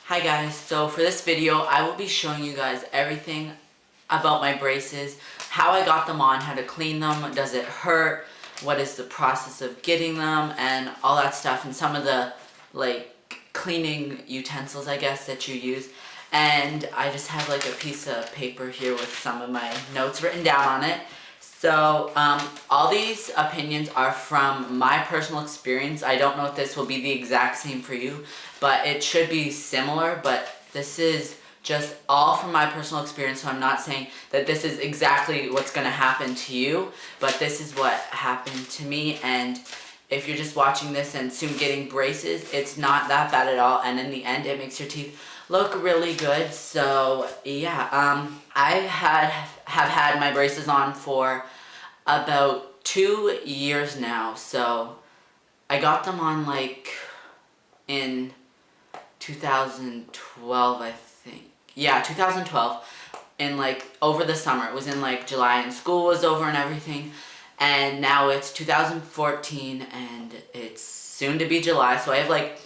Hi guys, so for this video I will be showing you guys everything about my braces, how I got them on, how to clean them, does it hurt, what is the process of getting them, and all that stuff, and some of the like cleaning utensils I guess that you use. And I just have like a piece of paper here with some of my notes written down on it. So all these opinions are from my personal experience. I don't know if this will be the exact same for you, but it should be similar. But this is just all from my personal experience, so I'm not saying that this is exactly what's going to happen to you, but this is what happened to me. And if you're just watching this and soon getting braces, it's not that bad at all, and in the end it makes your teeth look really good. So yeah, I have had my braces on for about 2 years now. So I got them on like in 2012, I think. Yeah, 2012, in like over the summer. It was in like July and school was over and everything. And now it's 2014 and it's soon to be July, so I have like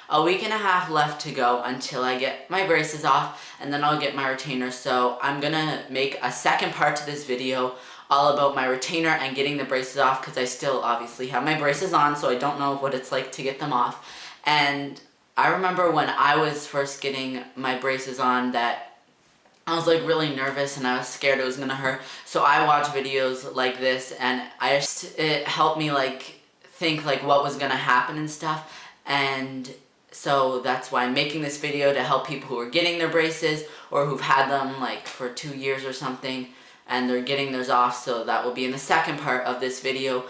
a week and a half left to go until I get my braces off, and then I'll get my retainer. So I'm gonna make a second part to this video all about my retainer and getting the braces off, because I still obviously have my braces on, so I don't know what it's like to get them off. And I remember when I was first getting my braces on that I was like really nervous and I was scared it was gonna hurt. So I watched videos like this, and it helped me like think like what was gonna happen and stuff. And so that's why I'm making this video, to help people who are getting their braces or who've had them like for 2 years or something and they're getting theirs off. So that will be in the second part of this video.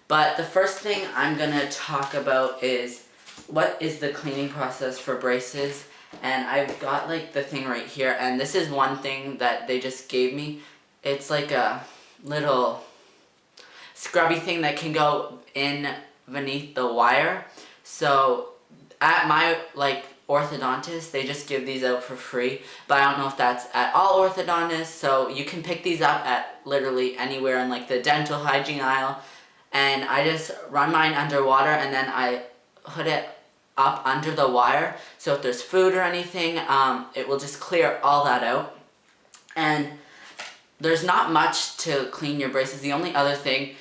But the first thing I'm gonna talk about is what is the cleaning process for braces. And I've got like the thing right here, and this is one thing that they just gave me. It's like a little scrubby thing that can go in beneath the wire. So at my like orthodontist, they just give these out for free, but I don't know if that's at all orthodontists. So you can pick these up at literally anywhere in like the dental hygiene aisle. And I just run mine underwater and then I put it up under the wire, so if there's food or anything, it will just clear all that out. And there's not much to clean your braces. The only other thing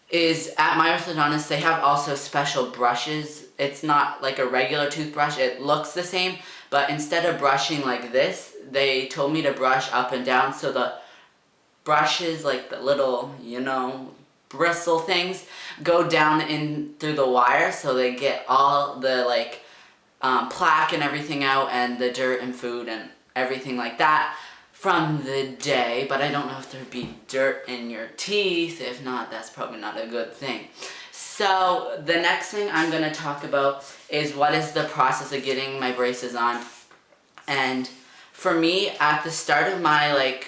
is, at my orthodontist, they have also special brushes. It's not like a regular toothbrush. It looks the same, but instead of brushing like this, they told me to brush up and down. So the brushes, like the little, bristle things, go down in through the wire, so they get all the like plaque and everything out, and the dirt and food and everything like that from the day. But I don't know if there'd be dirt in your teeth. If not, that's probably not a good thing. So the next thing I'm going to talk about is what is the process of getting my braces on. And for me, at the start of my like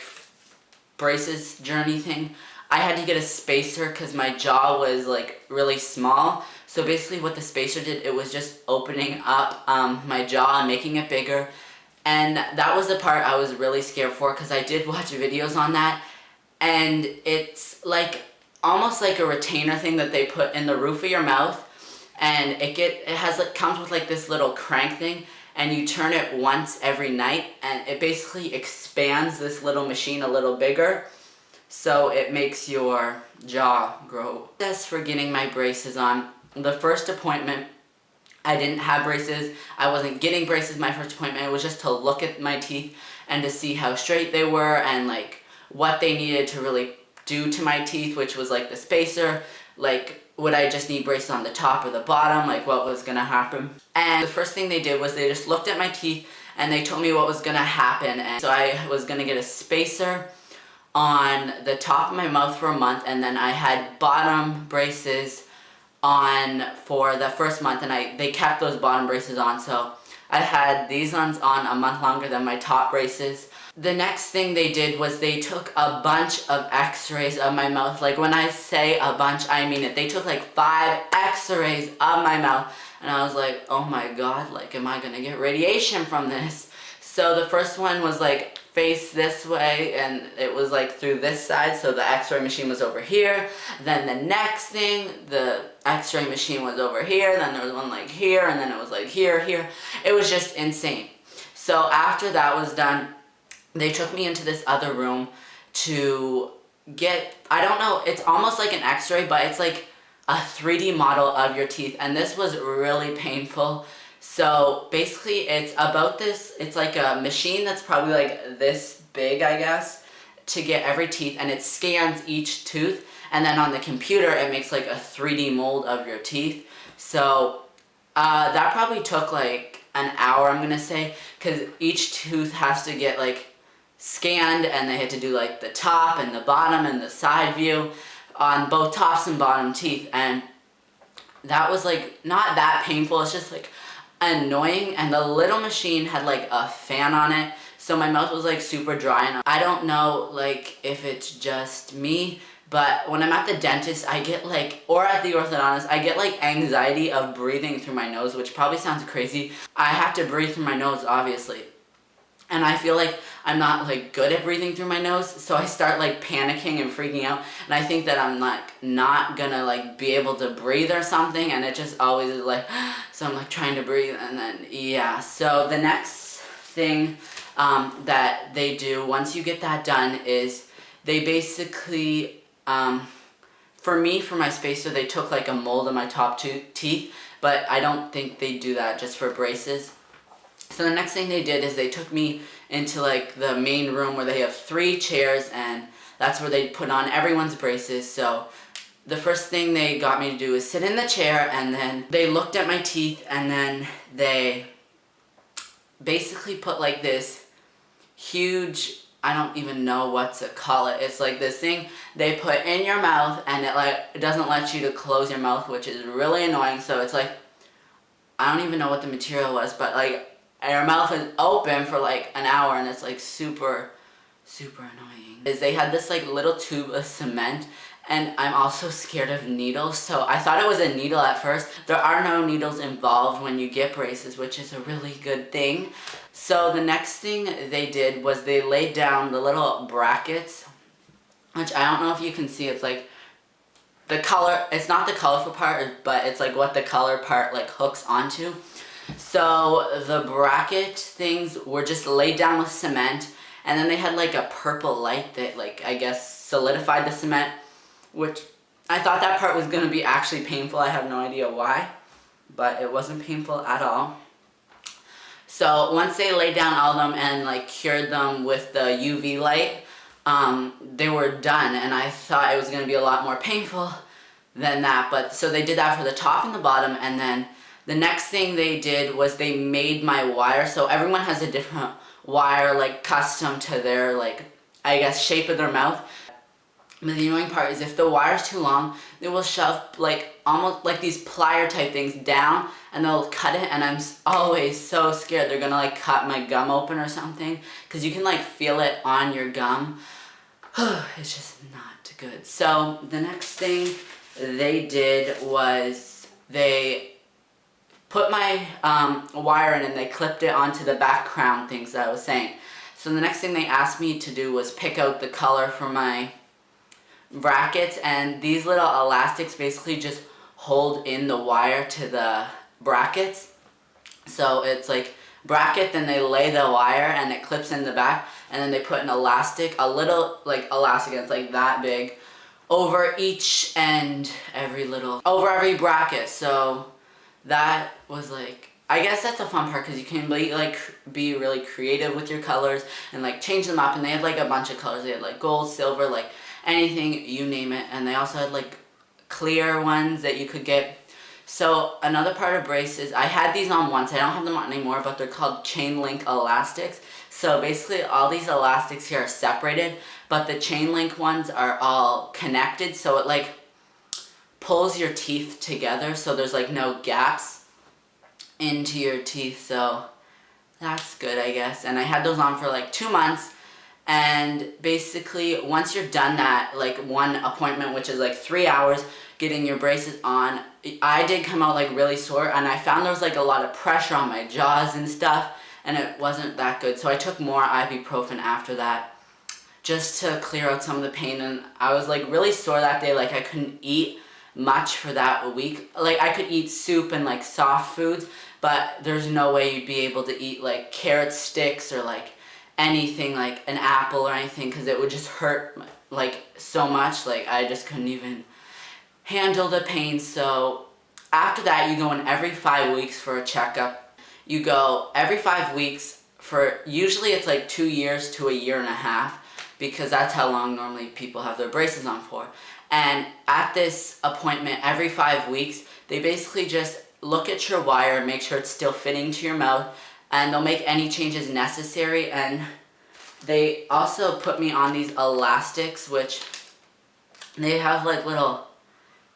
braces journey thing, I had to get a spacer because my jaw was like really small. So basically what the spacer did, it was just opening up my jaw and making it bigger. And that was the part I was really scared for, because I did watch videos on that. And it's like almost like a retainer thing that they put in the roof of your mouth. And it comes with like this little crank thing, and you turn it once every night, and it basically expands this little machine a little bigger. So it makes your jaw grow. As for getting my braces on, the first appointment, I didn't have braces. I wasn't getting braces my first appointment. It was just to look at my teeth and to see how straight they were and like what they needed to really do to my teeth, which was like the spacer. Like, would I just need braces on the top or the bottom? Like, what was gonna happen? And the first thing they did was they just looked at my teeth and they told me what was gonna happen. And so I was gonna get a spacer on the top of my mouth for a month, and then I had bottom braces on for the first month, and they kept those bottom braces on, so I had these ones on a month longer than my top braces. The next thing they did was they took a bunch of x-rays of my mouth. Like, when I say a bunch, I mean it. They took like 5 x-rays of my mouth, and I was like, oh my god, like, am I gonna get radiation from this? So the first one was like face this way, and it was like through this side, so the x-ray machine was over here. Then the next thing, the x-ray machine was over here, then there was one like here, and then it was like here. It was just insane. So after that was done, they took me into this other room to get, I don't know, it's almost like an x-ray, but it's like a 3D model of your teeth, and this was really painful. So basically it's about this, it's like a machine that's probably like this big, I guess, to get every teeth, and it scans each tooth, and then on the computer it makes like a 3D mold of your teeth. So that probably took like an hour, I'm gonna say, because each tooth has to get like scanned, and they had to do like the top and the bottom and the side view on both tops and bottom teeth, and that was like not that painful, it's just like annoying. And the little machine had like a fan on it, so my mouth was like super dry, and I don't know like if it's just me, but when I'm at the dentist I get like, or at the orthodontist, I get like anxiety of breathing through my nose, which probably sounds crazy. I have to breathe through my nose, obviously, and I feel like I'm not like good at breathing through my nose, so I start like panicking and freaking out, and I think that I'm like not gonna like be able to breathe or something, and it just always is like, so I'm like trying to breathe, and then yeah. So the next thing that they do once you get that done is they basically, for me, for my spacer, they took like a mold of my top two teeth, but I don't think they do that just for braces. So the next thing they did is they took me into like the main room where they have 3 chairs, and that's where they put on everyone's braces. So the first thing they got me to do is sit in the chair, and then they looked at my teeth, and then they basically put like this huge, I don't even know what to call it. It's like this thing they put in your mouth, and it doesn't let you to close your mouth, which is really annoying. So it's like, I don't even know what the material was, but like your mouth is open for like an hour, and it's like super annoying. Is they had this like little tube of cement, and I'm also scared of needles, so I thought it was a needle at first. There are no needles involved when you get braces, which is a really good thing. So the next thing they did was they laid down the little brackets, which I don't know if you can see. It's like the color, it's not the colorful part, but it's like what the color part like hooks onto. So the bracket things were just laid down with cement, and then they had like a purple light that like, I guess, solidified the cement, which I thought that part was going to be actually painful. I have no idea why, but it wasn't painful at all. So once they laid down all of them and like cured them with the UV light, they were done, and I thought it was going to be a lot more painful than that. But so they did that for the top and the bottom, and then the next thing they did was they made my wire. So everyone has a different wire, like custom to their, like, I guess, shape of their mouth. But the annoying part is if the wire's too long, they will shove like almost like these plier type things down, and they'll cut it, and I'm always so scared they're gonna like cut my gum open or something, because you can like feel it on your gum. It's just not good. So the next thing they did was they put my wire in, and they clipped it onto the back crown things that I was saying. So the next thing they asked me to do was pick out the color for my brackets, and these little elastics basically just hold in the wire to the brackets. So it's like bracket, then they lay the wire, and it clips in the back, and then they put an elastic, a little like elastic, it's like that big, over each and over every bracket. So that was like, I guess that's a fun part, because you can be really creative with your colors and like change them up. And they had like a bunch of colors. They had like gold, silver, like anything, you name it. And they also had like clear ones that you could get. So another part of braces, I had these on once, I don't have them on anymore, but they're called chain link elastics. So basically all these elastics here are separated, but the chain link ones are all connected, so it like pulls your teeth together, so there's like no gaps into your teeth. So that's good, I guess. And I had those on for like 2 months, and basically once you're done that, like one appointment, which is like 3 hours getting your braces on, I did come out like really sore, and I found there was like a lot of pressure on my jaws and stuff, and it wasn't that good. So I took more ibuprofen after that just to clear out some of the pain, and I was like really sore that day, like I couldn't eat much for that week. Like I could eat soup and like soft foods, but there's no way you'd be able to eat like carrot sticks or like anything like an apple or anything, because it would just hurt like so much. Like I just couldn't even handle the pain. So after that, you go in every 5 weeks for a checkup. You go every 5 weeks for, usually it's like 2 years to a year and a half, because that's how long normally people have their braces on for. And at this appointment, every 5 weeks, they basically just look at your wire, make sure it's still fitting to your mouth, and they'll make any changes necessary. And they also put me on these elastics, which they have like little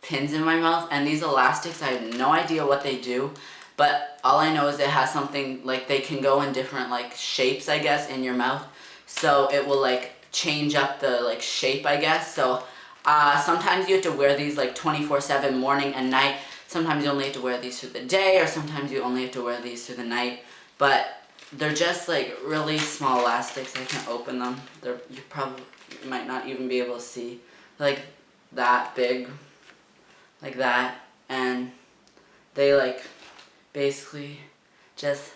pins in my mouth, and these elastics, I have no idea what they do, but all I know is it has something, like they can go in different like shapes, I guess, in your mouth, so it will like change up the like shape, I guess. So sometimes you have to wear these like 24/7, morning and night. Sometimes you only have to wear these through the day, or sometimes you only have to wear these through the night, but they're just like really small elastics. I can't open them. You might not even be able to see, like that big, like that, and they like basically just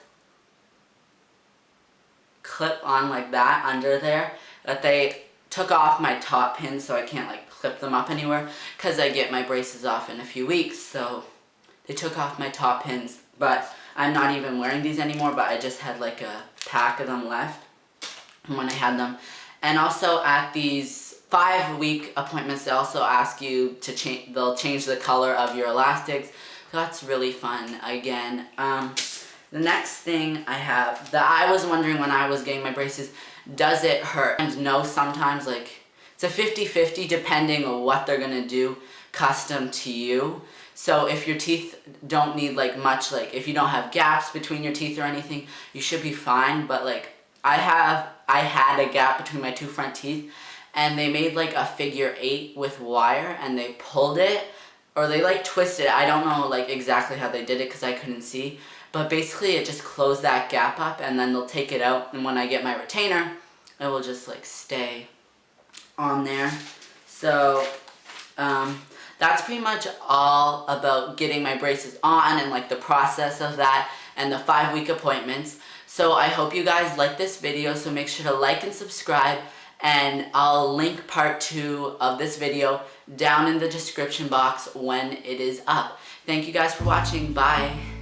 clip on like that under there. But they took off my top pins, so I can't like clip them up anywhere, because I get my braces off in a few weeks. So they took off my top pins, but I'm not even wearing these anymore, but I just had like a pack of them left when I had them. And also at these 5-week appointments, they also ask you to change, they'll change the color of your elastics. So that's really fun. Again, the next thing I have that I was wondering when I was getting my braces, does it hurt? And no, sometimes, like it's a 50-50 depending on what they're gonna do custom to you. So if your teeth don't need like much, like if you don't have gaps between your teeth or anything, you should be fine. But like I had a gap between my 2 front teeth, and they made like a figure 8 with wire, and they pulled it, or they like twisted it. I don't know like exactly how they did it, because I couldn't see, but basically it just closed that gap up, and then they'll take it out, and when I get my retainer, it will just like stay on there. So that's pretty much all about getting my braces on, and like the process of that, and the 5-week appointments. So I hope you guys like this video, so make sure to like and subscribe, and I'll link part 2 of this video down in the description box when it is up. Thank you guys for watching. Bye.